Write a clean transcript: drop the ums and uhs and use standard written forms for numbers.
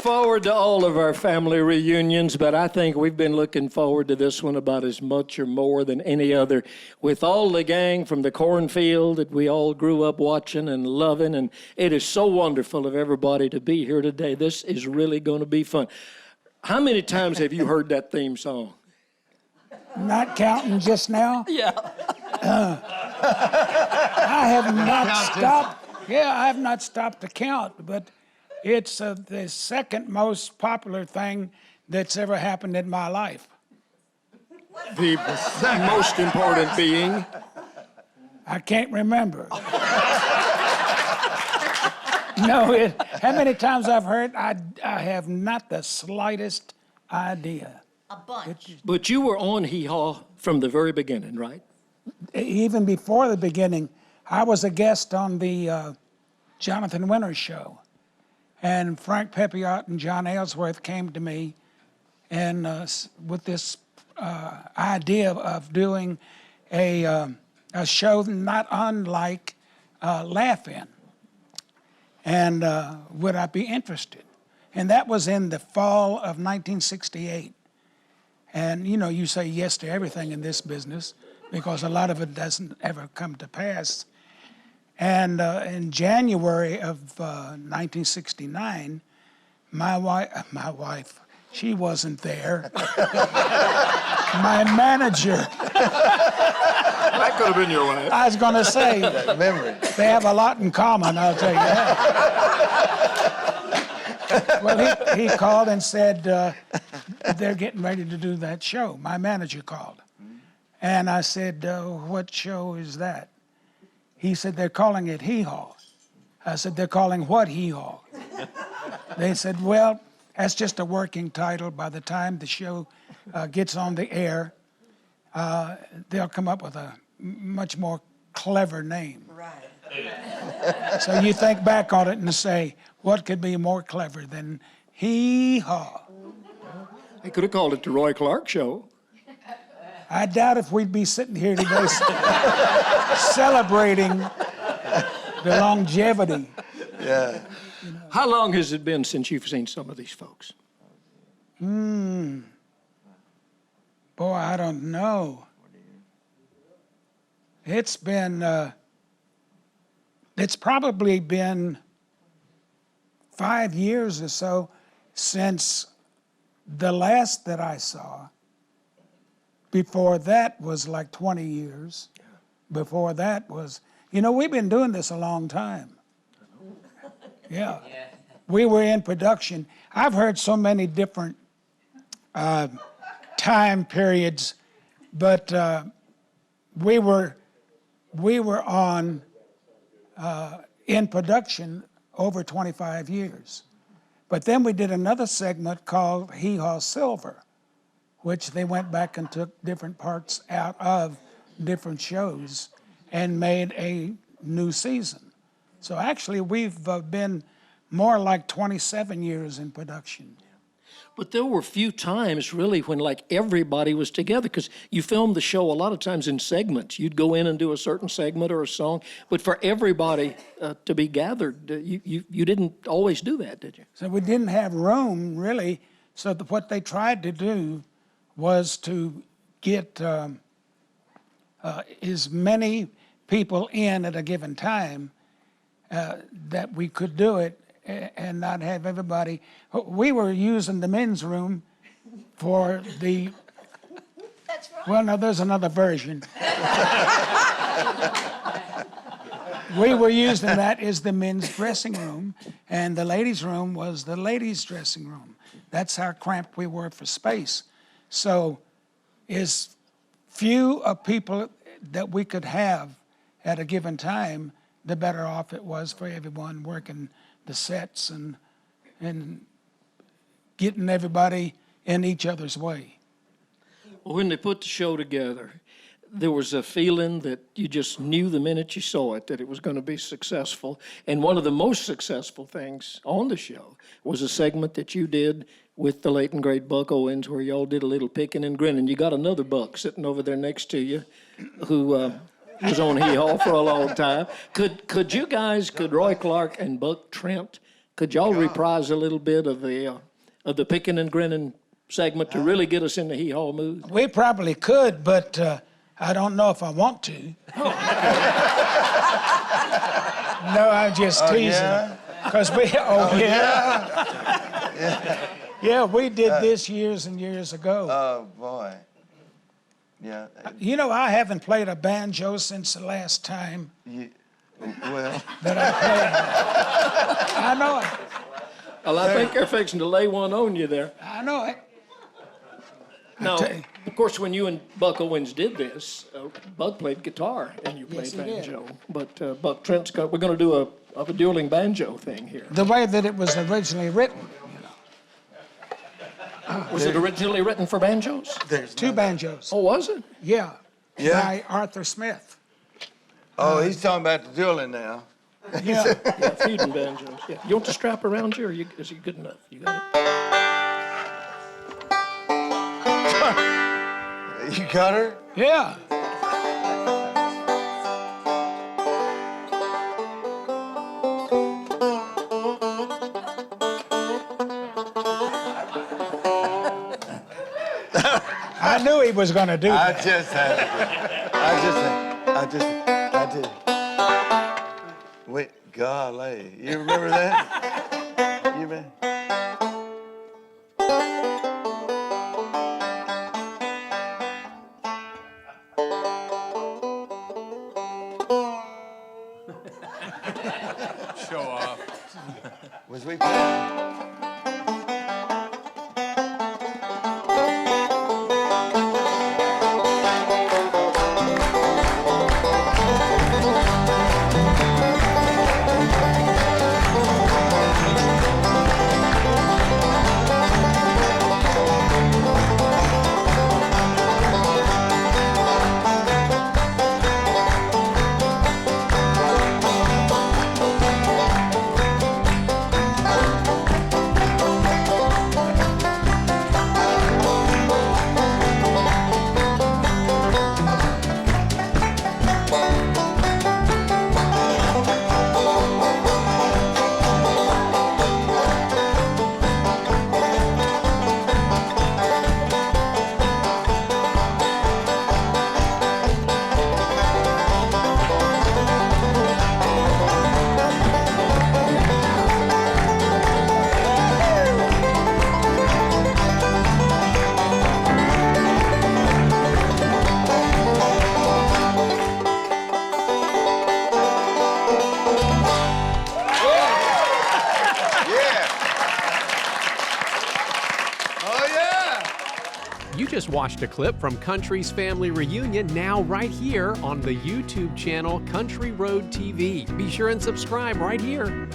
forward to all of our family reunions, but I think we've been looking forward to this one about as much or more than any other. With all the gang from the cornfield that we all grew up watching and loving, and it is so wonderful of everybody to be here today. This is really going to be fun. How many times have you heard that theme song? Not counting just now? Yeah. I have not stopped. Yeah, I have not stopped to count, but it's the second most popular thing that's ever happened in my life. The most important being? I can't remember. No, how many times I've heard, I have not the slightest idea. A bunch. But you were on Hee Haw from the very beginning, right? Even before the beginning, I was a guest on the Jonathan Winters show. And Frank Pepiot and John Aylesworth came to me and with this idea of doing a show not unlike Laugh-In. And would I be interested? And that was in the fall of 1968. And, you know, you say yes to everything in this business because a lot of it doesn't ever come to pass. And in January of 1969, my wife, she wasn't there. My manager. That could have been your wife. I was going to say, Memory. they have a lot in common, I'll tell you that. Well, he called and said, they're getting ready to do that show. My manager called. And I said, what show is that? He said, they're calling it Hee Haw. I said, they're calling what Hee Haw? They said, well, that's just a working title. By the time the show gets on the air, they'll come up with a much more clever name. Right. So you think back on it and say, what could be more clever than Hee Haw? They could have called it the Roy Clark Show. I doubt if we'd be sitting here today celebrating the longevity. Yeah. How long has it been since you've seen some of these folks? Boy, I don't know. It's probably been 5 years or so since the last that I saw. Before that was like 20 years. Before that was, you know, we've been doing this a long time. Yeah. We were in production. I've heard so many different time periods, but we were on in production over 25 years. But then we did another segment called Hee Haw Silver, which they went back and took different parts out of different shows and made a new season. So actually, we've been more like 27 years in production. But there were few times, really, when, like, everybody was together, because you filmed the show a lot of times in segments. You'd go in and do a certain segment or a song, but for everybody to be gathered, you didn't always do that, did you? So we didn't have room, really, so what they tried to do was to get as many people in at a given time that we could do it and not have everybody. We were using the men's room for the... That's right. Well, no, there's another version. We were using that as the men's dressing room, and the ladies' room was the ladies' dressing room. That's how cramped we were for space. So as few of people that we could have at a given time, the better off it was for everyone working the sets and getting everybody in each other's way. Well, when they put the show together, there was a feeling that you just knew the minute you saw it that it was going to be successful. And one of the most successful things on the show was a segment that you did with the late and great Buck Owens, where y'all did a little picking and grinning. You got another Buck sitting over there next to you who was on Hee Haw for a long time. Could you guys, could Roy Clark and Buck Trent Could y'all reprise a little bit of the picking and grinning segment to really get us in the hee-haw mood? We probably could, but I don't know if I want to. No, I'm just teasing. Yeah? Because we, yeah, we did this years and years ago. Oh, boy. Yeah. You know, I haven't played a banjo since the last time Well, that I played. I know it. Well, I think they're fixing to lay one on you there. I know it. Now, tell you. of course, when you and Buck Owens did this, Buck played guitar and you played Yes, he did. banjo. But Buck Trent's we're going to do a dueling banjo thing here. The way that it was originally written. Was it originally written for banjos? there's Two banjos. Oh, was it? Yeah. Yeah? By Arthur Smith. Oh, he's talking about the dueling now. Yeah. Yeah, feuding banjos. Yeah. You want the strap around you, or is it good enough? You got it? You got her? Yeah. I knew he was going to do I that. just had to. I did. Wait, golly. You remember that? You remember? Show off. Was we playing? You just watched a clip from Country's Family Reunion, now right here on the YouTube channel Country Road TV. Be sure and subscribe right here.